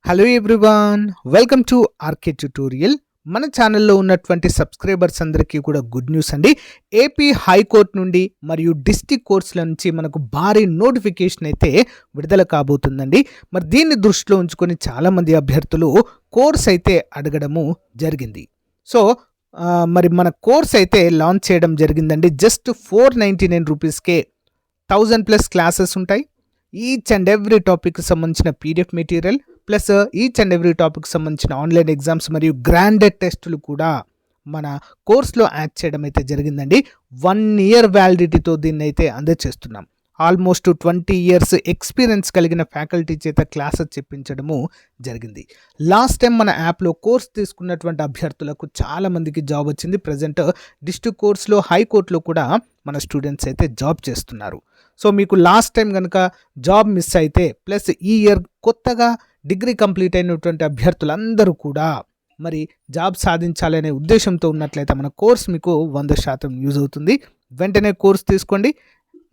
Hello everyone, welcome to RK tutorial. మన ఛానల్లో ఉన్నటువంటి సబ్స్క్రైబర్స్ అందరికీ కూడా గుడ్ న్యూస్ అండి. ఏపీ హైకోర్టు నుండి మరియు డిస్ట్రిక్ట్ కోర్ట్స్ల నుంచి మనకు భారీ నోటిఫికేషన్ అయితే విడుదల కాబోతుందండి. మరి దీన్ని దృష్టిలో ఉంచుకొని చాలామంది అభ్యర్థులు కోర్స్ అయితే అడగడము జరిగింది. సో మరి మన కోర్స్ అయితే లాంచ్ చేయడం జరిగిందండి. జస్ట్ 499 రూపీస్కే 1000+ క్లాసెస్ ఉంటాయి. ఈచ్ అండ్ ఎవ్రీ టాపిక్కి సంబంధించిన PDF material plus each and every topic సంబంధించిన ఆన్లైన్ ఎగ్జామ్స్ మరియు గ్రాండెడ్ టెస్టులు కూడా మన కోర్స్లో యాడ్ చేయడం అయితే జరిగిందండి. 1 year వ్యాలిడిటీతో దీన్ని అయితే అందజేస్తున్నాం. ఆల్మోస్ట్ 20 years ఎక్స్పీరియన్స్ కలిగిన ఫ్యాకల్టీ చేత క్లాసెస్ చెప్పించడము జరిగింది. లాస్ట్ టైం మన యాప్లో కోర్స్ తీసుకున్నటువంటి అభ్యర్థులకు చాలామందికి జాబ్ వచ్చింది. ప్రజెంట్ డిస్ట్రిక్ట్ కోర్స్లో హైకోర్టులో కూడా మన స్టూడెంట్స్ అయితే జాబ్ చేస్తున్నారు. సో మీకు లాస్ట్ టైం కనుక జాబ్ మిస్ అయితే ప్లస్ ఈ ఇయర్ కొత్తగా డిగ్రీ కంప్లీట్ అయినటువంటి అభ్యర్థులందరూ కూడా మరి జాబ్ సాధించాలనే ఉద్దేశంతో ఉన్నట్లయితే మన కోర్స్ మీకు 100% యూజ్ అవుతుంది. వెంటనే కోర్స్ తీసుకోండి.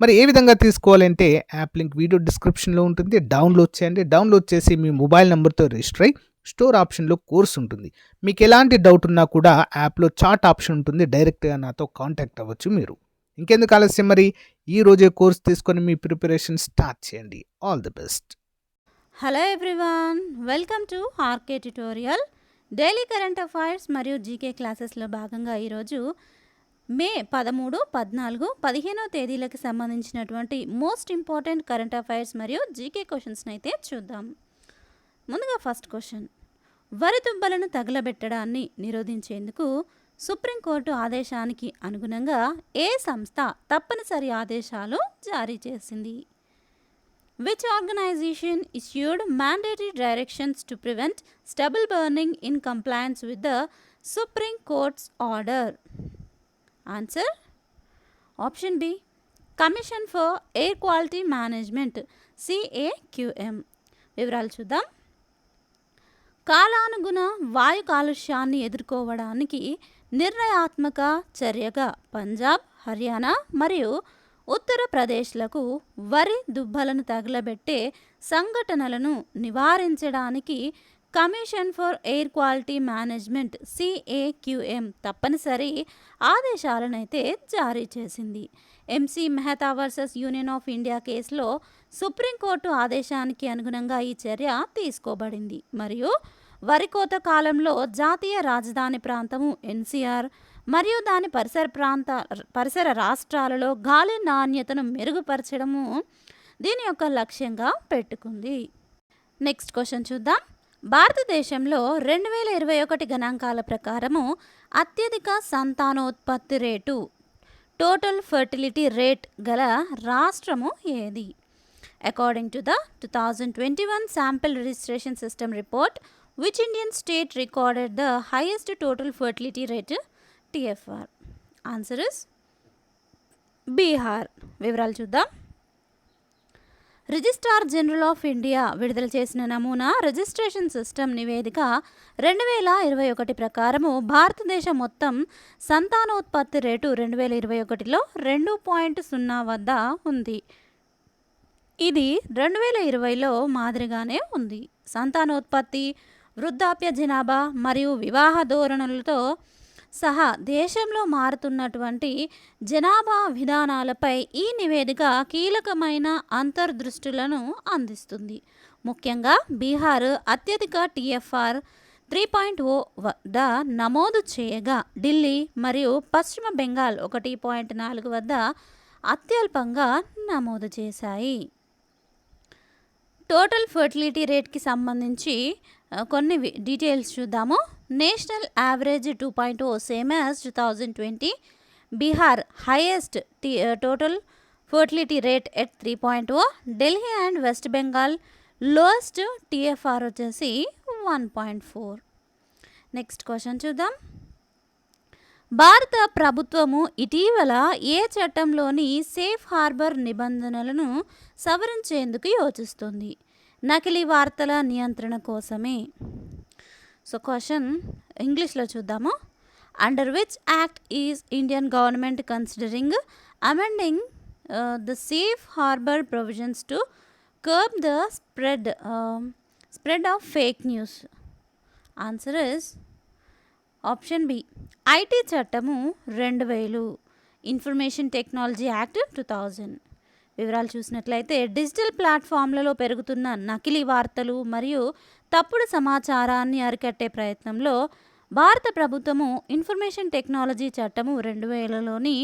మరి ఏ విధంగా తీసుకోవాలంటే యాప్ లింక్ వీడియో డిస్క్రిప్షన్లో ఉంటుంది. డౌన్లోడ్ చేయండి. డౌన్లోడ్ చేసి మీ మొబైల్ నెంబర్తో రిజిస్టర్ అయ్యి స్టోర్ ఆప్షన్లో కోర్స్ ఉంటుంది. మీకు ఎలాంటి డౌట్ ఉన్నా కూడా యాప్లో చాట్ ఆప్షన్ ఉంటుంది. డైరెక్ట్గా నాతో కాంటాక్ట్ అవ్వచ్చు మీరు. ఇంకెందుకు ఆలస్యం, మరి ఈ రోజే కోర్స్ తీసుకొని మీ ప్రిపరేషన్ స్టార్ట్ చేయండి. All the best. Hello everyone, welcome to RK tutorial. Daily current affairs మరియు జీకే క్లాసెస్లో భాగంగా ఈరోజు మే 13, 14, 15 తేదీలకు సంబంధించినటువంటి మోస్ట్ ఇంపార్టెంట్ కరెంట్ అఫైర్స్ మరియు జీకే క్వశ్చన్స్ని అయితే చూద్దాం. ముందుగా ఫస్ట్ క్వశ్చన్, వరి దుబ్బలను తగలబెట్టడాన్ని నిరోధించేందుకు సుప్రీంకోర్టు ఆదేశానికి అనుగుణంగా ఏ సంస్థ తప్పనిసరి ఆదేశాలు జారీ చేసింది? Which organization issued mandatory directions to prevent stubble burning in compliance with the Supreme Court's order? Answer: Option B, Commission for Air Quality Management, CAQM. వివరాలు చూద్దాం. కాలానుగుణ వాయు కాలుష్యాన్ని ఎదుర్కోవడానికి నిర్ణయాత్మక చర్యగా పంజాబ్, హర్యానా మరియు ఉత్తరప్రదేశ్లకు వరి దుబ్బలను తగలబెట్టే సంఘటనలను నివారించడానికి commission for air quality management, CAQM తప్పనిసరి ఆదేశాలనైతే జారీ చేసింది. MC Mehta versus union of India కేసులో సుప్రీంకోర్టు ఆదేశానికి అనుగుణంగా ఈ చర్య తీసుకోబడింది. మరియు వరి కోత కాలంలో జాతీయ రాజధాని ప్రాంతము NCR మరియు దాని పరిసర రాష్ట్రాలలో గాలి నాణ్యతను మెరుగుపరచడము దీని యొక్క లక్ష్యంగా పెట్టుకుంది. నెక్స్ట్ క్వశ్చన్ చూద్దాం. భారతదేశంలో 2021 గణాంకాల ప్రకారము అత్యధిక సంతానోత్పత్తి రేటు, టోటల్ ఫర్టిలిటీ రేట్ గల రాష్ట్రము ఏది? According to the 2021 sample registration system report, which Indian state recorded the highest total fertility rate? TFR. Answer is Bihar. వివరాలు చూద్దాం. రిజిస్ట్రార్ జనరల్ ఆఫ్ ఇండియా విడుదల చేసిన నమూనా రిజిస్ట్రేషన్ సిస్టమ్ నివేదిక 2021 ప్రకారము భారతదేశ మొత్తం సంతానోత్పత్తి రేటు 2021లో 2.0 వద్ద ఉంది. ఇది 2020లో మాదిరిగానే ఉంది. సంతానోత్పత్తి, వృద్ధాప్య జనాభా మరియు వివాహ ధోరణులతో సహా దేశంలో మారుతున్నటువంటి జనాభా విధానాలపై ఈ నివేదిక కీలకమైన అంతర్దృష్టులను అందిస్తుంది. ముఖ్యంగా బీహార్ అత్యధిక TFR 3.0 వద్ద నమోదు చేయగా ఢిల్లీ మరియు పశ్చిమ బెంగాల్ 1.4 వద్ద అత్యల్పంగా నమోదు చేశాయి. టోటల్ ఫర్టిలిటీ రేట్కి సంబంధించి కొన్ని డీటెయిల్స్ చూద్దాము. National average 2.0 same as 2020. Bihar highest total fertility rate at 3.0. Delhi and west Bengal lowest TFR వచ్చేసి 1.4. నెక్స్ట్ క్వశ్చన్ చూద్దాం. భారత ప్రభుత్వము ఇటీవల ఏ చట్టంలోని సేఫ్ హార్బర్ నిబంధనలను సవరించేందుకు యోచిస్తుంది? నకిలీ వార్తల నియంత్రణ కోసమే. సో క్వశ్చన్ ఇంగ్లీష్లో చూద్దాము. Under which act is Indian government considering amending the safe harbour provisions to curb the spread of fake news? Answer is option B IT చట్టము 2000, ఇన్ఫర్మేషన్ టెక్నాలజీ యాక్ట్ 2000. వివరాలు చూసినట్లయితే డిజిటల్ ప్లాట్ఫామ్లలో పెరుగుతున్న నకిలీ వార్తలు మరియు తప్పుడు సమాచారాన్ని అరికట్టే ప్రయత్నంలో భారత ప్రభుత్వము ఇన్ఫర్మేషన్ టెక్నాలజీ చట్టము 2000లోని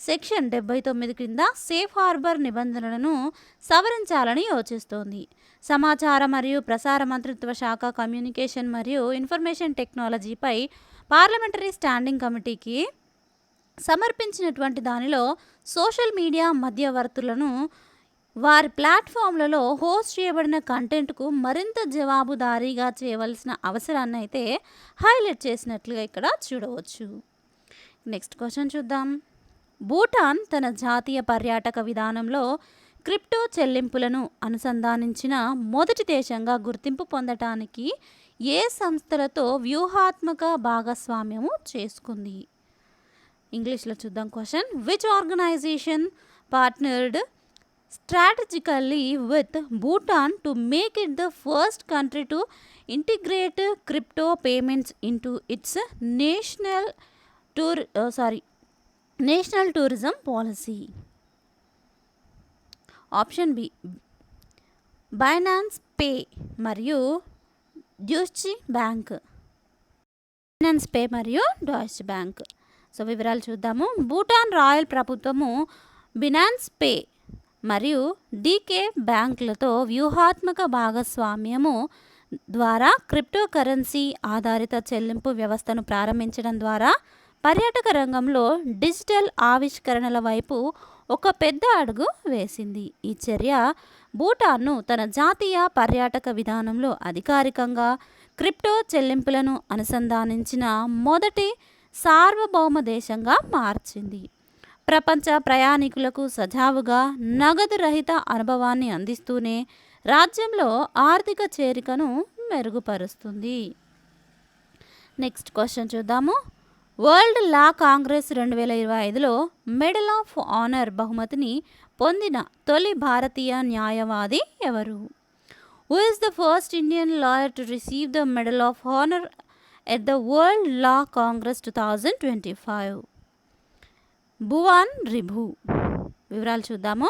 సెక్షన్ 79 కింద సేఫ్ హార్బర్ నిబంధనలను సవరించాలని యోచిస్తోంది. సమాచార మరియు ప్రసార మంత్రిత్వ శాఖ కమ్యూనికేషన్ మరియు ఇన్ఫర్మేషన్ టెక్నాలజీపై పార్లమెంటరీ స్టాండింగ్ కమిటీకి సమర్పించినటువంటి దానిలో సోషల్ మీడియా మధ్యవర్తులను వారి ప్లాట్ఫామ్లలో హోస్ట్ చేయబడిన కంటెంట్కు మరింత జవాబుదారీగా చేయవలసిన అవసరాన్ని అయితే హైలైట్ చేసినట్లుగా ఇక్కడ చూడవచ్చు. నెక్స్ట్ క్వశ్చన్ చూద్దాం. భూటాన్ తన జాతీయ పర్యాటక విధానంలో క్రిప్టో చెల్లింపులను అనుసంధానించిన మొదటి దేశంగా గుర్తింపు పొందటానికి ఏ సంస్థలతో వ్యూహాత్మక భాగస్వామ్యము చేసుకుంది? ఇంగ్లీష్లో చూద్దాం question. Which organisation partnered strategically with Bhutan to make it the first country to integrate crypto payments into its national tourism policy? Option B Binance Pay మరియు డ్యూచ్చి బ్యాంక్. బైనాన్స్ పే మరియు డాయిచ్ బ్యాంక్. సో వివరాలు చూద్దాము. Bhutan royal ప్రభుత్వము Binance pay మరియు DK బ్యాంకులతో వ్యూహాత్మక భాగస్వామ్యము ద్వారా crypto currency ఆధారిత చెల్లింపు వ్యవస్థను ప్రారంభించడం ద్వారా పర్యాటక రంగంలో డిజిటల్ ఆవిష్కరణల వైపు ఒక పెద్ద అడుగు వేసింది. ఈ చర్య భూటాన్ను తన జాతీయ పర్యాటక విధానంలో అధికారికంగా క్రిప్టో చెల్లింపులను అనుసంధానించిన మొదటి సార్వభౌమ దేశంగా మార్చింది. ప్రపంచ ప్రయాణికులకు సజావుగా నగదు రహిత అనుభవాన్ని అందిస్తూనే రాజ్యంలో ఆర్థిక చేరికను మెరుగుపరుస్తుంది. నెక్స్ట్ క్వశ్చన్ చూద్దాము. వరల్డ్ లా కాంగ్రెస్ 2025లో మెడల్ ఆఫ్ ఆనర్ బహుమతిని పొందిన తొలి భారతీయ న్యాయవాది ఎవరు? Who is the first Indian lawyer to receive the medal of honour at the world law congress 2025? Bhuvan Ribhu. వివరాలు చూద్దాము.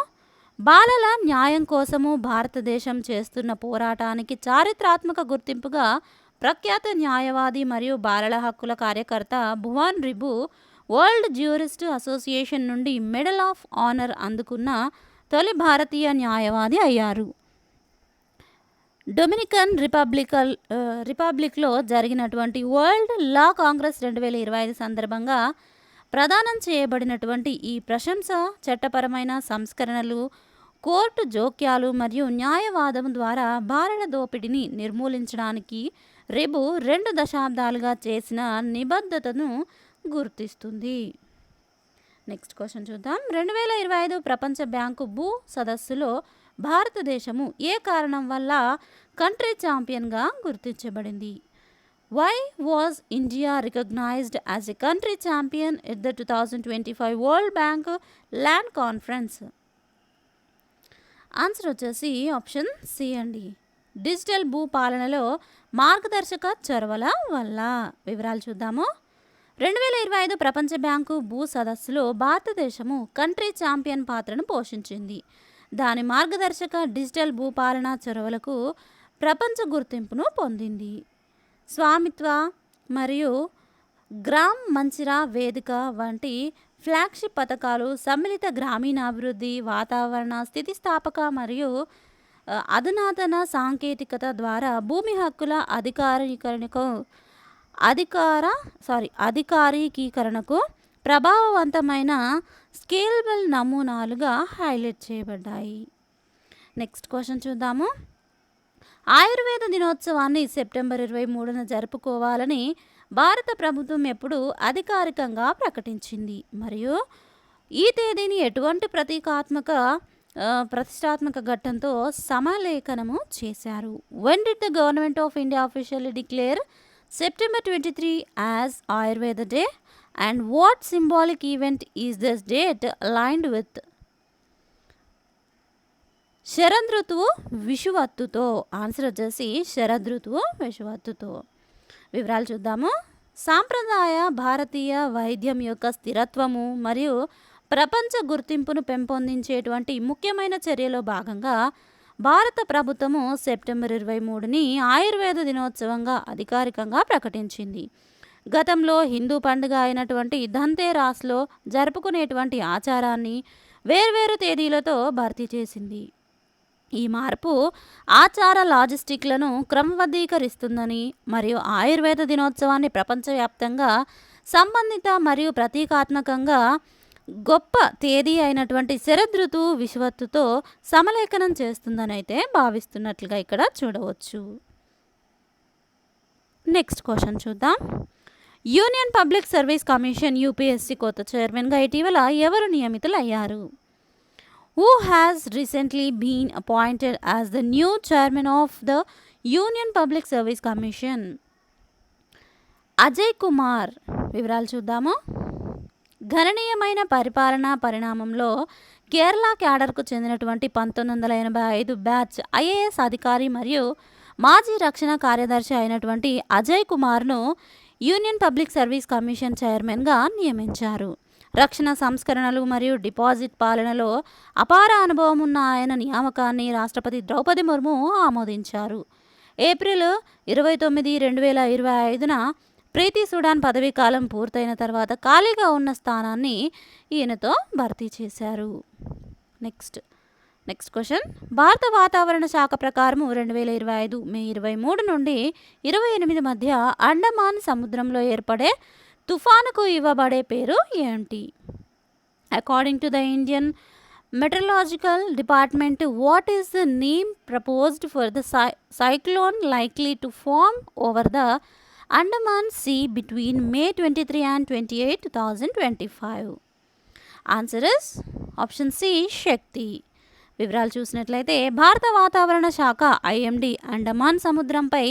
బాలల న్యాయం కోసము భారతదేశం చేస్తున్న పోరాటానికి చారిత్రాత్మక గుర్తింపుగా ప్రఖ్యాత న్యాయవాది మరియు బాలల హక్కుల కార్యకర్త Bhuvan Ribhu world jurist association నుండి మెడల్ ఆఫ్ ఆనర్ అందుకున్న తొలి భారతీయ న్యాయవాది అయ్యారు. డొమినికన్ రిపబ్లిక్లో జరిగినటువంటి వరల్డ్ లా కాంగ్రెస్ 2025 సందర్భంగా ప్రదానం చేయబడినటువంటి ఈ ప్రశంస చట్టపరమైన సంస్కరణలు, కోర్టు జోక్యాలు మరియు న్యాయవాదం ద్వారా బాలల దోపిడీని నిర్మూలించడానికి రిబు 2 దశాబ్దాలుగా చేసిన నిబద్ధతను గుర్తిస్తుంది. నెక్స్ట్ క్వశ్చన్ చూద్దాం. 2025 ప్రపంచ బ్యాంకు భూ సదస్సులో భారతదేశము ఏ కారణం వల్ల కంట్రీ ఛాంపియన్గా గుర్తించబడింది? Why was India recognized as a country champion at the 2025 World Bank Land Conference? Answer వచ్చేసి ఆప్షన్ సి అండి. డిజిటల్ భూ పాలనలో మార్గదర్శక చొరవల వల్ల. వివరాలు చూద్దాము. 2025 ప్రపంచ బ్యాంకు భూ సదస్సులో భారతదేశము కంట్రీ ఛాంపియన్ పాత్రను పోషించింది. దాని మార్గదర్శక డిజిటల్ భూపాలన చొరవలకు ప్రపంచ గుర్తింపును పొందింది. స్వామిత్వ మరియు గ్రామ్ మంచిరా వేదిక వంటి ఫ్లాగ్షిప్ పథకాలు సమ్మిళిత గ్రామీణాభివృద్ధి, వాతావరణ స్థితిస్థాపక మరియు అధునాతన సాంకేతికత ద్వారా భూమి హక్కుల అధికారీకరణకు ప్రభావవంతమైన స్కేలబుల్ నమూనాలుగా హైలైట్ చేయబడ్డాయి. నెక్స్ట్ క్వశ్చన్ చూద్దాము. ఆయుర్వేద దినోత్సవాన్ని సెప్టెంబర్ 23న జరుపుకోవాలని భారత ప్రభుత్వం ఎప్పుడు అధికారికంగా ప్రకటించింది మరియు ఈ తేదీని ఎటువంటి ప్రతిష్టాత్మక ఘట్టంతో సమలేఖనము చేశారు? When did the government of India officially declare September 23 as Ayurveda day and what symbolic event is this date aligned with? శరదృతువు విషువత్తుతో. ఆన్సర్ వచ్చేసి శరదృతువు విషువత్తుతో. వివరాలు చూద్దాము. సాంప్రదాయ భారతీయ వైద్యం యొక్క స్థిరత్వము మరియు ప్రపంచ గుర్తింపును పెంపొందించేటువంటి ముఖ్యమైన చర్యలో భాగంగా భారత ప్రభుత్వము సెప్టెంబర్ 23ని ఆయుర్వేద దినోత్సవంగా అధికారికంగా ప్రకటించింది. గతంలో హిందూ పండుగ అయినటువంటి ధన్తేరాస్లో జరుపుకునేటువంటి ఆచారాన్ని వేర్వేరు తేదీలతో భర్తీ చేసింది. ఈ మార్పు ఆచార లాజిస్టిక్లను క్రమబద్ధీకరిస్తుందని మరియు ఆయుర్వేద దినోత్సవాన్ని ప్రపంచవ్యాప్తంగా సంబంధిత మరియు ప్రతీకాత్మకంగా గొప్ప తేదీ అయినటువంటి శరదృతువు విషువత్తుతో సమలేఖనం చేస్తుందని అయితే భావిస్తున్నట్లుగా ఇక్కడ చూడవచ్చు. నెక్స్ట్ క్వశ్చన్ చూద్దాం. Union public service commission UPSC కొత్త చైర్మన్గా ఇటీవల ఎవరు నియమితులయ్యారు? Who has recently been appointed as the new chairman of the Union Public Service Commission? Ajay Kumar. వివరాలు చూద్దాము. గణనీయమైన పరిపాలనా పరిణామంలో కేరళ క్యాడర్కు చెందినటువంటి 1985 బ్యాచ్ ఐఏఎస్ అధికారి మరియు మాజీ రక్షణ కార్యదర్శి అయినటువంటి అజయ్ కుమార్ను యూనియన్ పబ్లిక్ సర్వీస్ కమిషన్ చైర్మన్గా నియమించారు. రక్షణ సంస్కరణలు మరియు డిపాజిట్ పాలనలో అపార అనుభవం ఉన్న ఆయన నియామకాన్ని రాష్ట్రపతి ద్రౌపది ముర్ము ఆమోదించారు. ఏప్రిల్ 29, 2025న ప్రీతి సుడాన్ పదవీ కాలం పూర్తయిన తర్వాత ఖాళీగా ఉన్న స్థానాన్ని ఈయనతో భర్తీ చేశారు. Next question. భారత వాతావరణ శాఖ ప్రకారం 2025 మే 23 నుండి 28 మధ్య అండమాన్ సముద్రంలో ఏర్పడే తుఫానుకు ఇవ్వబడే పేరు ఏంటి? According to the Indian metrological department, what is the name proposed for the cyclone likely to form over the Andaman Sea between May 23 and 28, 2025? Answer is option C, Shakti. వివరాలు చూసినట్లయితే భారత వాతావరణ శాఖ ఐఎండి అండమాన్ సముద్రంపై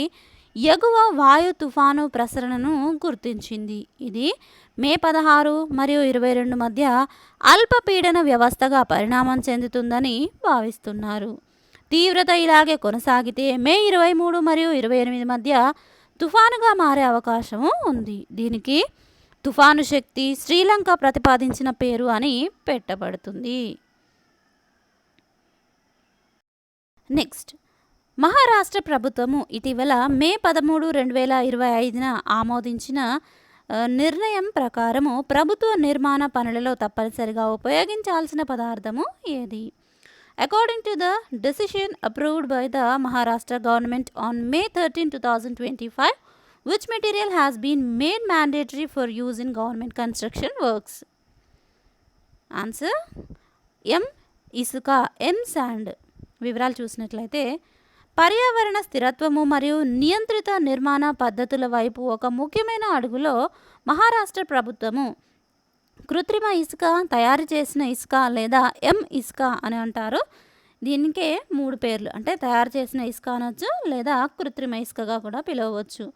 ఎగువ వాయు తుఫాను ప్రసరణను గుర్తించింది. ఇది మే 16 మరియు 22 మధ్య అల్పపీడన వ్యవస్థగా పరిణామం చెందుతుందని భావిస్తున్నారు. తీవ్రత ఇలాగే కొనసాగితే మే 23 మరియు 28 మధ్య తుఫానుగా మారే అవకాశం ఉంది. దీనికి తుఫాను శక్తి శ్రీలంక ప్రతిపాదించిన పేరు అని పెట్టబడుతుంది. నెక్స్ట్, మహారాష్ట్ర ప్రభుత్వము ఇటీవల మే 13, 2025న ఆమోదించిన నిర్ణయం ప్రకారము ప్రభుత్వ నిర్మాణ పనులలో తప్పనిసరిగా ఉపయోగించాల్సిన పదార్థము ఏది? According to the decision approved by the Maharashtra government on May 13, 2025, which material has been made mandatory for use in government construction works? Answer ఎం ఇసుక, ఎం శాండ్. వివరాలు చూసినట్లయితే పర్యావరణ స్థిరత్వము మరియు నియంత్రిత నిర్మాణ పద్ధతుల వైపు ఒక ముఖ్యమైన అడుగులో మహారాష్ట్ర ప్రభుత్వము కృత్రిమ ఇసుక, తయారు చేసిన ఇసుక లేదా ఎం ఇసుక అని అంటారు. దీనికే 3 పేర్లు, అంటే తయారు చేసిన ఇసుక అనొచ్చు లేదా కృత్రిమ ఇసుకగా కూడా పిలవవచ్చు.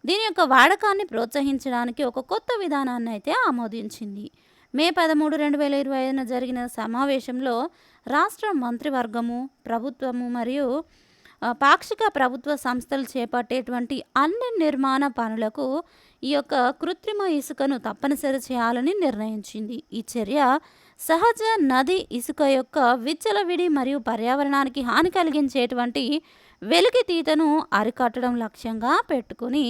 దీని యొక్క వాడకాన్ని ప్రోత్సహించడానికి ఒక కొత్త విధానాన్ని అయితే ఆమోదించింది. మే 13, 2025న జరిగిన సమావేశంలో రాష్ట్ర మంత్రివర్గము, ప్రభుత్వము మరియు పాక్షిక ప్రభుత్వ సంస్థలు చేపట్టేటువంటి అన్ని నిర్మాణ పనులకు ఈ యొక్క కృత్రిమ ఇసుకను తప్పనిసరి చేయాలని నిర్ణయించింది. ఈ చర్య సహజ నది ఇసుక యొక్క విచ్చలవిడి మరియు పర్యావరణానికి హాని కలిగించేటువంటి వెలికితీతను అరికట్టడం లక్ష్యంగా పెట్టుకుని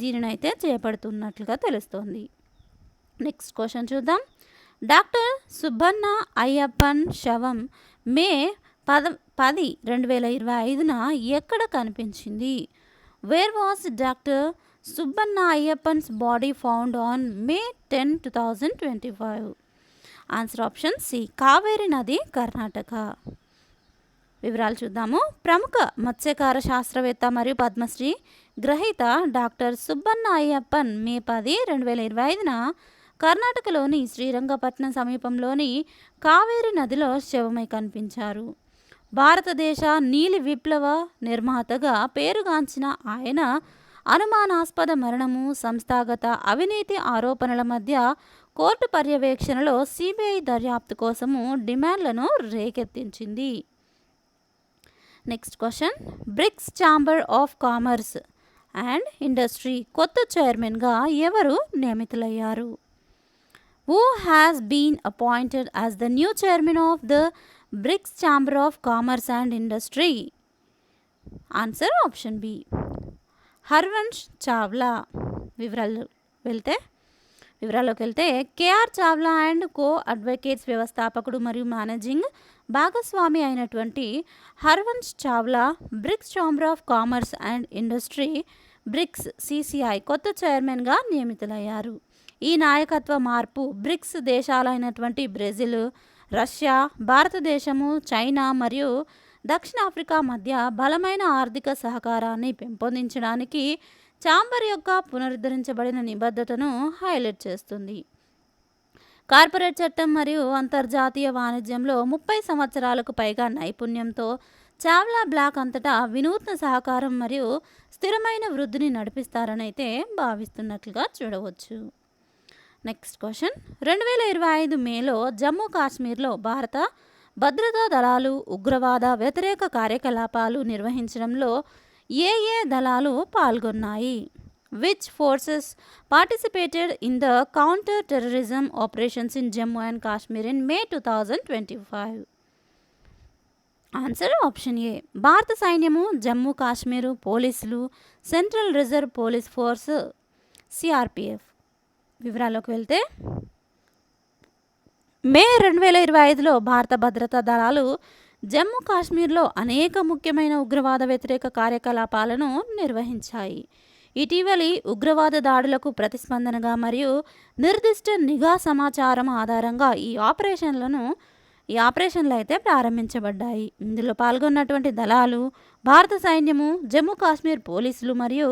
దీనినైతే చేపడుతున్నట్లుగా తెలుస్తోంది. నెక్స్ట్ క్వశ్చన్ చూద్దాం. డాక్టర్ సుబ్బన్న అయ్యప్పన్ శవం మే 10, 2025న ఎక్కడ కనిపించింది? Where was doctor Subbanna Ayyappan's body found on May 10, 2025? Answer option C, Kaveri నది, కర్ణాటక. వివరాలు చూద్దాము. ప్రముఖ మత్స్యకార శాస్త్రవేత్త మరియు పద్మశ్రీ గ్రహీత డాక్టర్ సుబ్బన్న అయ్యప్పన్ మే 10, 2025న కర్ణాటకలోని శ్రీరంగపట్నం సమీపంలోని కావేరి నదిలో శవమై కనిపించారు. భారతదేశ నీలి విప్లవ నిర్మాతగా పేరుగాంచిన ఆయన అనుమానాస్పద మరణము, సంస్థాగత అవినీతి ఆరోపణల మధ్య కోర్టు పర్యవేక్షణలో సిబిఐ దర్యాప్తు కోసము డిమాండ్లను రేకెత్తించింది. Next question, BRICS chamber of commerce and industry కొత్త చైర్మన్గా ఎవరు నియమితులయ్యారు? Who has been appointed as the new chairman of the BRICS chamber of commerce and industry? Answer option B, Harvansh Chawla. వివరాల్లోకి వెళ్తే KR Chawla and co advocates వ్యవస్థాపకుడు మరియు managing భాగస్వామి అయినటువంటి Harvansh Chawla BRICS chamber of commerce and industry BRICS CCI కొత్త చైర్మన్గా నియమితులయ్యారు. ఈ నాయకత్వ మార్పు బ్రిక్స్ దేశాలైనటువంటి బ్రెజిల్, రష్యా, భారతదేశము, చైనా మరియు దక్షిణాఫ్రికా మధ్య బలమైన ఆర్థిక సహకారాన్ని పెంపొందించడానికి ఛాంబర్ యొక్క పునరుద్ధరించబడిన నిబద్ధతను హైలైట్ చేస్తుంది. కార్పొరేట్ చట్టం మరియు అంతర్జాతీయ వాణిజ్యంలో 30 సంవత్సరాలకు పైగా నైపుణ్యంతో చావ్లా బ్లాక్ అంతటా వినూత్న సహకారం మరియు స్థిరమైన వృద్ధిని నడిపిస్తారని అయితే భావిస్తున్నట్లుగా చూడవచ్చు. నెక్స్ట్ క్వశ్చన్, 2025 మేలో జమ్మూ కాశ్మీర్లో భారత భద్రతా దళాలు ఉగ్రవాద వ్యతిరేక కార్యకలాపాలు నిర్వహించడంలో ఏ దళాలు పాల్గొన్నాయి? Which forces participated in the counter-terrorism operations in Jammu and Kashmir in May 2025? Answer option ఏ, భారత సైన్యము, జమ్మూ కాశ్మీరు పోలీసులు, central reserve police force CRPF. వివరాల్లోకి వెళ్తే మే 2025లో భారత భద్రతా దళాలు జమ్మూ కాశ్మీర్లో అనేక ముఖ్యమైన ఉగ్రవాద వ్యతిరేక కార్యకలాపాలను నిర్వహించాయి. ఇటీవలి ఉగ్రవాద దాడులకు ప్రతిస్పందనగా మరియు నిర్దిష్ట నిఘా సమాచారం ఆధారంగా ఈ ఆపరేషన్లు అయితే ప్రారంభించబడ్డాయి. ఇందులో పాల్గొన్నటువంటి దళాలు భారత సైన్యము, జమ్మూ కాశ్మీర్ పోలీసులు మరియు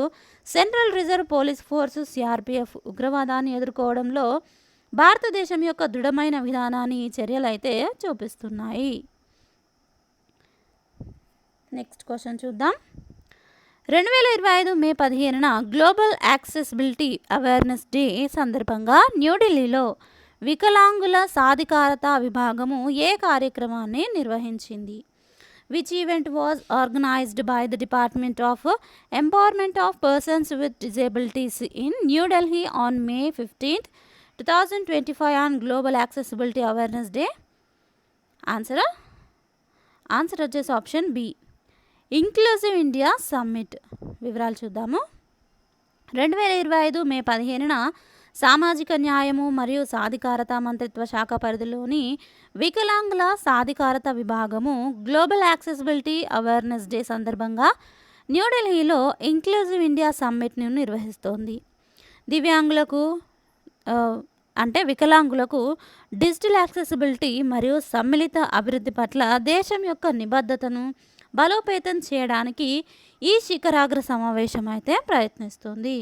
central reserve police force CRPF ఉగ్రవాదాన్ని ఎదుర్కోవడంలో భారతదేశం యొక్క దృఢమైన విధానాన్ని చర్యలైతే చూపిస్తున్నాయి. నెక్స్ట్ క్వశ్చన్ చూద్దాం. 2025 మే 15న గ్లోబల్ యాక్సెసిబిలిటీ అవేర్నెస్ డే సందర్భంగా న్యూఢిల్లీలో వికలాంగుల సాధికారత విభాగము ఏ కార్యక్రమాన్ని నిర్వహించింది? Which event was organized by the department of empowerment of persons with disabilities in New Delhi on May 15, 2025 on global accessibility awareness day? Answer వచ్చేసి option B, inclusive India summit. వివరాలు చూద్దాము. 2025 మే 15న సామాజిక న్యాయము మరియు సాధికారత మంత్రిత్వ శాఖ పరిధిలోని వికలాంగుల సాధికారత విభాగము గ్లోబల్ యాక్సెసిబిలిటీ అవేర్నెస్ డే సందర్భంగా న్యూఢిల్లీలో ఇంక్లూజివ్ ఇండియా సమ్మిట్ను నిర్వహిస్తోంది. దివ్యాంగులకు వికలాంగులకు డిజిటల్ యాక్సెసిబిలిటీ మరియు సమ్మిళిత అభివృద్ధి పట్ల దేశం యొక్క నిబద్ధతను బలోపేతం చేయడానికి ఈ శిఖరాగ్ర సమావేశం అయితే ప్రయత్నిస్తుంది.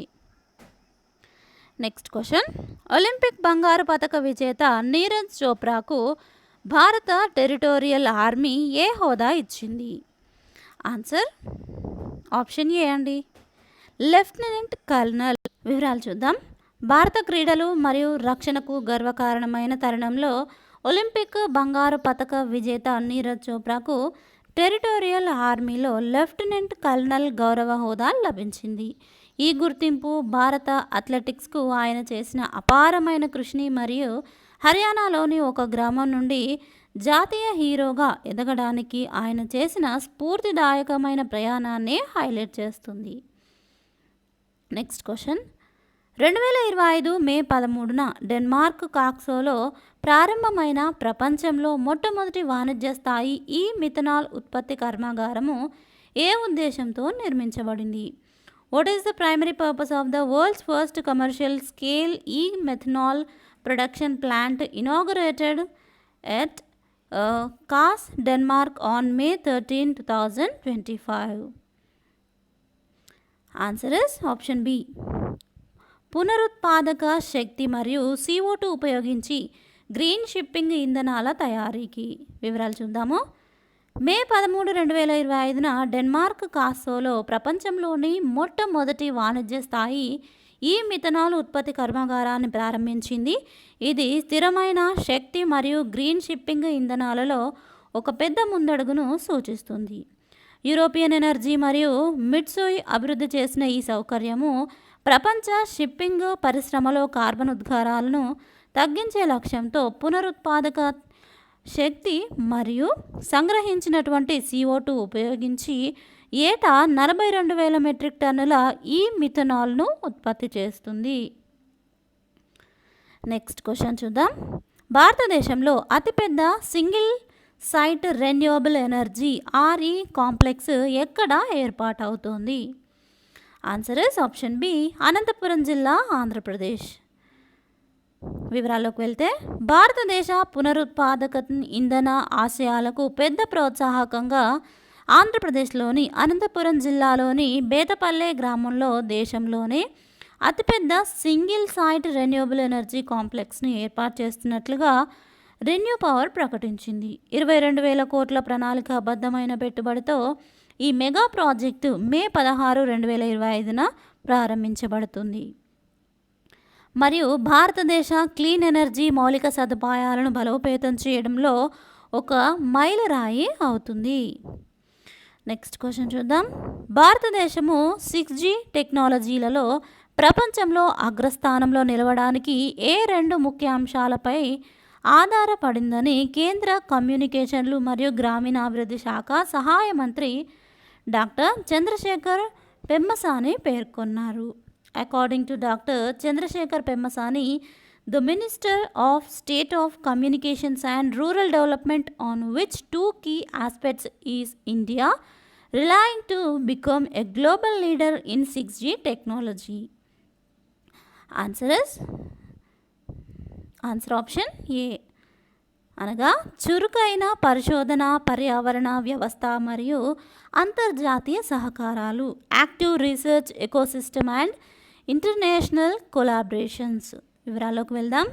నెక్స్ట్ క్వశ్చన్, ఒలింపిక్ బంగారు పతక విజేత నీరజ్ చోప్రాకు భారత టెరిటోరియల్ ఆర్మీ ఏ హోదా ఇచ్చింది? ఆన్సర్ ఆప్షన్ ఏ అండి, లెఫ్టినెంట్ కల్నల్. వివరాలు చూద్దాం. భారత క్రీడలు మరియు రక్షణకు గర్వకారణమైన తరుణంలో ఒలింపిక్ బంగారు పతక విజేత నీరజ్ చోప్రాకు టెరిటోరియల్ ఆర్మీలో లెఫ్టినెంట్ కల్నల్ గౌరవ హోదా లభించింది. ఈ గుర్తింపు భారత అథ్లెటిక్స్కు ఆయన చేసిన అపారమైన కృషిని మరియు హర్యానాలోని ఒక గ్రామం నుండి జాతీయ హీరోగా ఎదగడానికి ఆయన చేసిన స్ఫూర్తిదాయకమైన ప్రయాణాన్ని హైలైట్ చేస్తుంది. నెక్స్ట్ క్వశ్చన్, 2025 మే 13న డెన్మార్క్ కాక్సోలో ప్రారంభమైన ప్రపంచంలో మొట్టమొదటి వాణిజ్య స్థాయి ఈ మిథనాల్ ఉత్పత్తి కర్మాగారము ఏ ఉద్దేశంతో నిర్మించబడింది? What is the primary purpose of the world's first commercial scale e methanol production plant inaugurated at Kasso Denmark on May 13, 2025? Answer is option B, పునరుత్పాదక శక్తి మరియు CO2 ఉపయోగించి గ్రీన్ షిప్పింగ్ ఇంధనాల తయారీకి. వివరాలు చూద్దాము. మే 13, 2025న డెన్మార్క్ కాసోలో ప్రపంచంలోని మొట్టమొదటి వాణిజ్య స్థాయి ఈ మిథనాల్ ఉత్పత్తి కర్మాగారాన్ని ప్రారంభించింది. ఇది స్థిరమైన శక్తి మరియు గ్రీన్ షిప్పింగ్ ఇంధనాలలో ఒక పెద్ద ముందడుగును సూచిస్తుంది. యూరోపియన్ ఎనర్జీ మరియు మిట్సూయి అభివృద్ధి చేసిన ఈ సౌకర్యము ప్రపంచ షిప్పింగ్ పరిశ్రమలో కార్బన్ ఉద్గారాలను తగ్గించే లక్ష్యంతో పునరుత్పాదక శక్తి మరియు సంగ్రహించినటువంటి CO2 ఉపయోగించి ఏటా 42,000 మెట్రిక్ టన్నుల ఈ మిథనాల్ను ఉత్పత్తి చేస్తుంది. నెక్స్ట్ క్వశ్చన్ చూద్దాం. భారతదేశంలో అతిపెద్ద single site renewable energy RE complex ఎక్కడ ఏర్పాటవుతోంది? Answer is option B, Anantapuram జిల్లా, ఆంధ్రప్రదేశ్. వివరాల్లోకి వెళ్తే భారతదేశ పునరుత్పాదక ఇంధన ఆశయాలకు పెద్ద ప్రోత్సాహకంగా ఆంధ్రప్రదేశ్లోని అనంతపురం జిల్లాలోని బేతపల్లె గ్రామంలో దేశంలోనే అతిపెద్ద సింగిల్ సైట్ రెన్యూవబుల్ ఎనర్జీ కాంప్లెక్స్ని ఏర్పాటు చేస్తున్నట్లుగా రెన్యూ పవర్ ప్రకటించింది. 22,000 కోట్ల ప్రణాళికాబద్ధమైన పెట్టుబడితో ఈ మెగా ప్రాజెక్టు మే 16, 2025న ప్రారంభించబడుతుంది. మరియు భారతదేశ క్లీన్ ఎనర్జీ మౌలిక సదుపాయాలను బలోపేతం చేయడంలో ఒక మైలురాయి అవుతుంది. నెక్స్ట్ క్వశ్చన్ చూద్దాం. భారతదేశము 6G టెక్నాలజీలలో ప్రపంచంలో అగ్రస్థానంలో నిలవడానికి ఏ 2 ముఖ్య అంశాలపై ఆధారపడిందని కేంద్ర కమ్యూనికేషన్లు మరియు గ్రామీణాభివృద్ధి శాఖ సహాయ మంత్రి డాక్టర్ చంద్రశేఖర్ పెమ్మసాని పేర్కొన్నారు. According to doctor Chandrashekhar Pemmasani, the Minister of State of Communications and Rural Development, on which 2 key aspects is India relying to become a global leader in 6G technology. Answer option A. అనగా చురుకైన పరిశోధన, పర్యావరణ వ్యవస్థ మరియు అంతర్జాతీయ సహకారాలు, active research ecosystem and international collaborations. వివరాల్లోకి వెళ్దాం.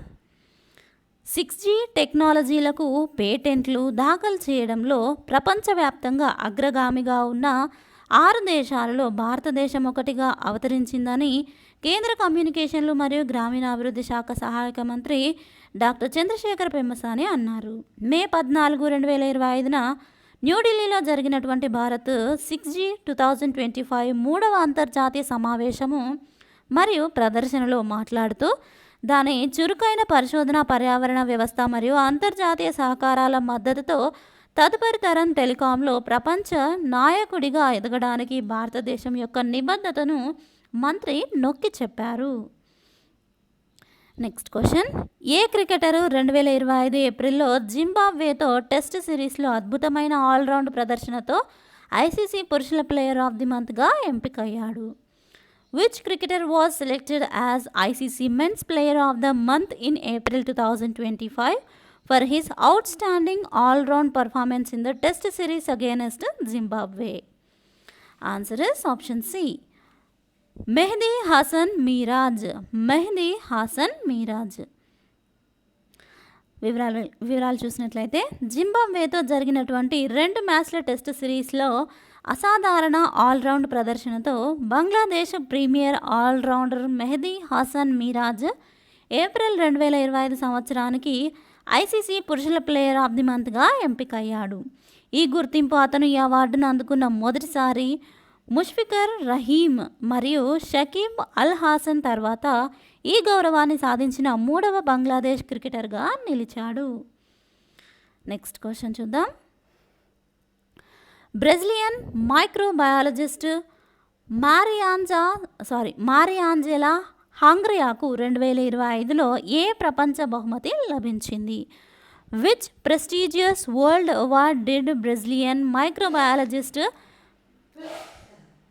6G టెక్నాలజీలకు పేటెంట్లు దాఖలు చేయడంలో ప్రపంచవ్యాప్తంగా అగ్రగామిగా ఉన్న 6 దేశాలలో భారతదేశం ఒకటిగా అవతరించిందని కేంద్ర కమ్యూనికేషన్లు మరియు గ్రామీణాభివృద్ధి శాఖ సహాయక మంత్రి డాక్టర్ చంద్రశేఖర్ పెమ్మసాని అన్నారు. మే 14, 2025న న్యూఢిల్లీలో జరిగినటువంటి భారత్ 6G 2025 3వ అంతర్జాతీయ సమావేశము మరియు ప్రదర్శనలో మాట్లాడుతూ దాని చురుకైన పరిశోధన, పర్యావరణ వ్యవస్థ మరియు అంతర్జాతీయ సహకారాల మద్దతుతో తదుపరి తరం టెలికాంలో ప్రపంచ నాయకుడిగా ఎదగడానికి భారతదేశం యొక్క నిబద్ధతను మంత్రి నొక్కి చెప్పారు. Next question. ఏ క్రికెటరు 2025 ఏప్రిల్లో జింబాబ్వేతో టెస్ట్ సిరీస్లో అద్భుతమైన ఆల్రౌండ్ ప్రదర్శనతో ICC పురుషుల ప్లేయర్ ఆఫ్ ది మంత్గా ఎంపికయ్యాడు? Which cricketer was selected as ICC Men's Player of the Month in April 2025 for his outstanding all-round performance in the Test series against Zimbabwe? Answer is option C. Mehidy Hasan Miraz. వివరాలు చూసినట్లయితే జింబాబ్వేతో జరిగినటువంటి 2 మ్యాచ్ల test సిరీస్లో అసాధారణ all round ప్రదర్శనతో Bangladesh premier all rounder Mehidy Hasan Miraz April 2025 సంవత్సరానికి ICC పురుషుల player of the మంత్గా ఎంపికయ్యాడు. ఈ గుర్తింపు అతను ఈ అవార్డును అందుకున్న మొదటిసారి ముష్ఫికర్ రహీమ్ మరియు షకీబ్ అల్ హాసన్ తర్వాత ఈ గౌరవాన్ని సాధించిన 3వ బంగ్లాదేశ్ క్రికెటర్గా నిలిచాడు. నెక్స్ట్ క్వశ్చన్ చూద్దాం. బ్రెజిలియన్ మైక్రోబయాలజిస్ట్ మారియాంజెలా హంగ్రియాకు 2025లో ఏ ప్రపంచ బహుమతి లభించింది? Which prestigious world award did Brazilian microbiologist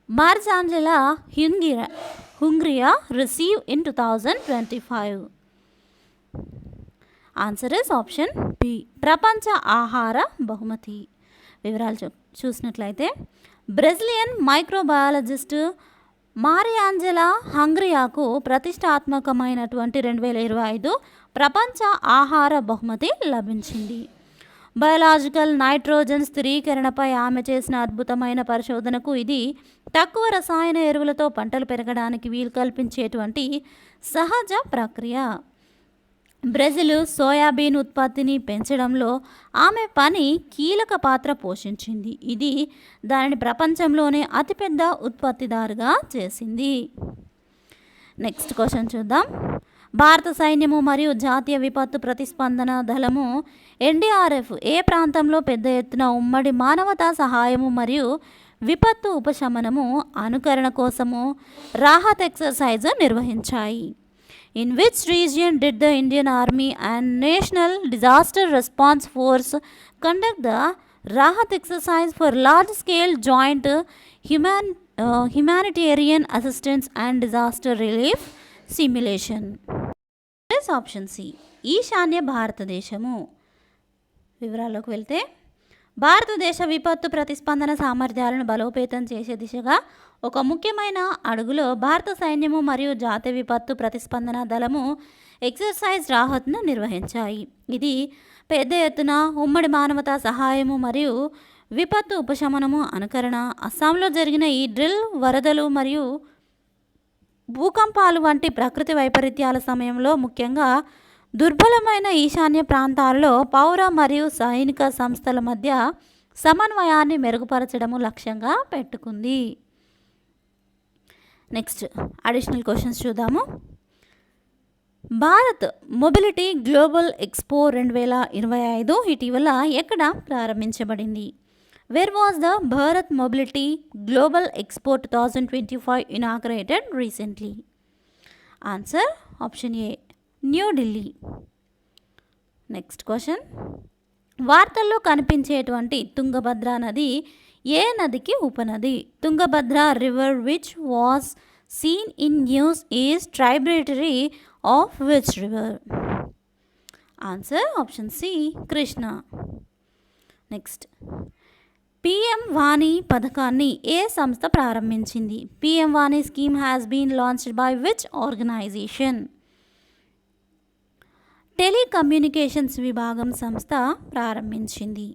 Mariangela Hungria receive in 2025? Answer is option B, ప్రపంచ ఆహార బహుమతి. వివరాలు చూసినట్లయితే బ్రెజిలియన్ మైక్రోబయాలజిస్ట్ మారియాంజెలా హంగ్రియాకు ప్రతిష్టాత్మకమైనటువంటి 2025 ప్రపంచ ఆహార బహుమతి లభించింది. బయోలాజికల్ నైట్రోజన్ స్థిరీకరణపై ఆమె చేసిన అద్భుతమైన పరిశోధనకు ఇది తక్కువ రసాయన ఎరువులతో పంటలు పెరగడానికి వీలు కల్పించేటువంటి సహజ ప్రక్రియ. బ్రెజిల్ సోయాబీన్ ఉత్పత్తిని పెంచడంలో ఆమె పని కీలక పాత్ర పోషించింది. ఇది దానిని ప్రపంచంలోనే అతిపెద్ద ఉత్పత్తిదారుగా చేసింది. నెక్స్ట్ క్వశ్చన్ చూద్దాం. భారత సైన్యము మరియు జాతీయ విపత్తు ప్రతిస్పందన దళము ఎన్డీఆర్ఎఫ్ ఏ ప్రాంతంలో పెద్ద ఎత్తున ఉమ్మడి మానవతా సహాయము మరియు విపత్తు ఉపశమనము అనుకరణ కోసము రాహత్ ఎక్సర్సైజ్ నిర్వహించాయి? In which region did the Indian Army and National Disaster Response Force conduct the Rahat exercise for large-scale joint humanitarian assistance and disaster relief simulation? Yes, option C. ఈశాన్య భారతదేశము. వివరాల్లోకి వెళ్తే భారతదేశ విపత్తు ప్రతిస్పందన సామర్థ్యాలను బలోపేతం చేసే దిశగా ఒక ముఖ్యమైన అడుగులో భారత సైన్యము మరియు జాతీయ విపత్తు ప్రతిస్పందన దళము ఎక్సర్సైజ్ రాహత్ను నిర్వహించాయి. ఇది పెద్ద ఎత్తున ఉమ్మడి మానవతా సహాయము మరియు విపత్తు ఉపశమనము అనుకరణ. అస్సాంలో జరిగిన ఈ డ్రిల్ వరదలు మరియు భూకంపాలు వంటి ప్రకృతి వైపరీత్యాల సమయంలో ముఖ్యంగా దుర్బలమైన ఈశాన్య ప్రాంతాల్లో పౌర మరియు సైనిక సంస్థల మధ్య సమన్వయాన్ని మెరుగుపరచడము లక్ష్యంగా పెట్టుకుంది. నెక్స్ట్ అడిషనల్ క్వశ్చన్స్ చూద్దాము. భారత్ మొబిలిటీ గ్లోబల్ ఎక్స్పో 2025 ఇటీవల ఎక్కడ ప్రారంభించబడింది? Where was the Bharat mobility global expo 2025 inaugurated recently? Answer option A, New Delhi. Next question. వార్తల్లో కనిపించేటువంటి తుంగభద్ర నది ఏ నదికి ఉపనది? Tungabhadra river which was seen in news is tributary of which river? Answer option C, Krishna. Next. PM వాణి పథకాన్ని ఏ సంస్థ ప్రారంభించింది? పిఎం వాణి scheme has been launched by which organization? Telecommunications విభాగం సంస్థ ప్రారంభించింది.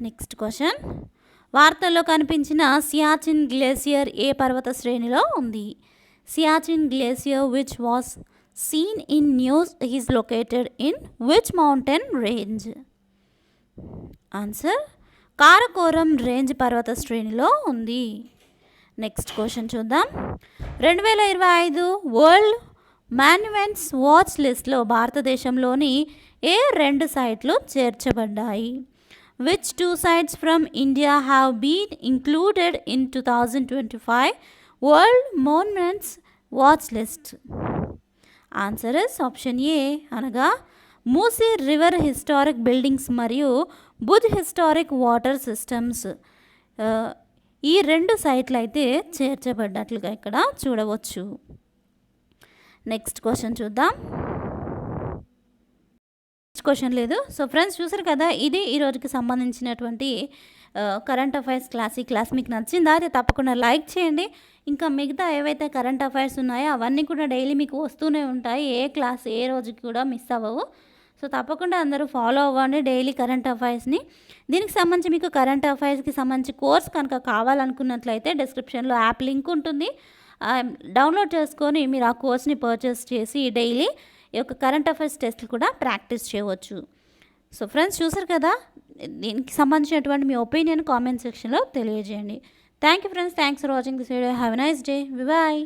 Next question. వార్తల్లో కనిపించిన సియాచిన్ గ్లేసియర్ ఏ పర్వత శ్రేణిలో ఉంది? Siachen glacier which was seen in news is located in which mountain range? Answer Karakoram range పర్వత శ్రేణిలో ఉంది. నెక్స్ట్ క్వశ్చన్ చూద్దాం. 2025 వరల్డ్ మాన్యుమెంట్స్ వాచ్ లిస్ట్లో భారతదేశంలోని ఏ 2 సైట్లు చేర్చబడ్డాయి? Which 2 sites from India have been included in 2025 world monuments watch list? Answer is option A, అనగా Musi river historic buildings మరియు బుధ్ హిస్టారిక్ వాటర్ సిస్టమ్స్. ఈ 2 సైట్లు అయితే చేర్చబడ్డట్లుగా ఇక్కడ చూడవచ్చు. నెక్స్ట్ క్వశ్చన్ చూద్దాం. నెక్స్ట్ క్వశ్చన్ లేదు. సో ఫ్రెండ్స్, చూసారు కదా, ఇది ఈరోజుకి సంబంధించినటువంటి కరెంట్ అఫైర్స్ క్లాస్ మీకు నచ్చిందా? అయితే తప్పకుండా లైక్ చేయండి. ఇంకా మిగతా ఏవైతే కరెంట్ అఫైర్స్ ఉన్నాయో అవన్నీ కూడా డైలీ మీకు వస్తూనే ఉంటాయి. ఏ క్లాస్ ఏ రోజుకి కూడా మిస్ అవ్వవు. సో తప్పకుండా అందరూ ఫాలో అవ్వండి డైలీ కరెంట్ అఫైర్స్ని. దీనికి సంబంధించి మీకు కరెంట్ అఫైర్స్కి సంబంధించి కోర్స్ కనుక కావాలనుకున్నట్లయితే డిస్క్రిప్షన్లో యాప్ లింక్ ఉంటుంది. డౌన్లోడ్ చేసుకొని మీరు ఆ కోర్స్ని పర్చేస్ చేసి డైలీ ఈ యొక్క కరెంట్ అఫైర్స్ టెస్ట్లు కూడా ప్రాక్టీస్ చేయవచ్చు. సో ఫ్రెండ్స్, చూసారు కదా, దీనికి సంబంధించినటువంటి మీ ఒపీనియన్ కామెంట్ సెక్షన్లో తెలియజేయండి. Thank you friends. Thanks for watching this video. Have a nice day. Bye.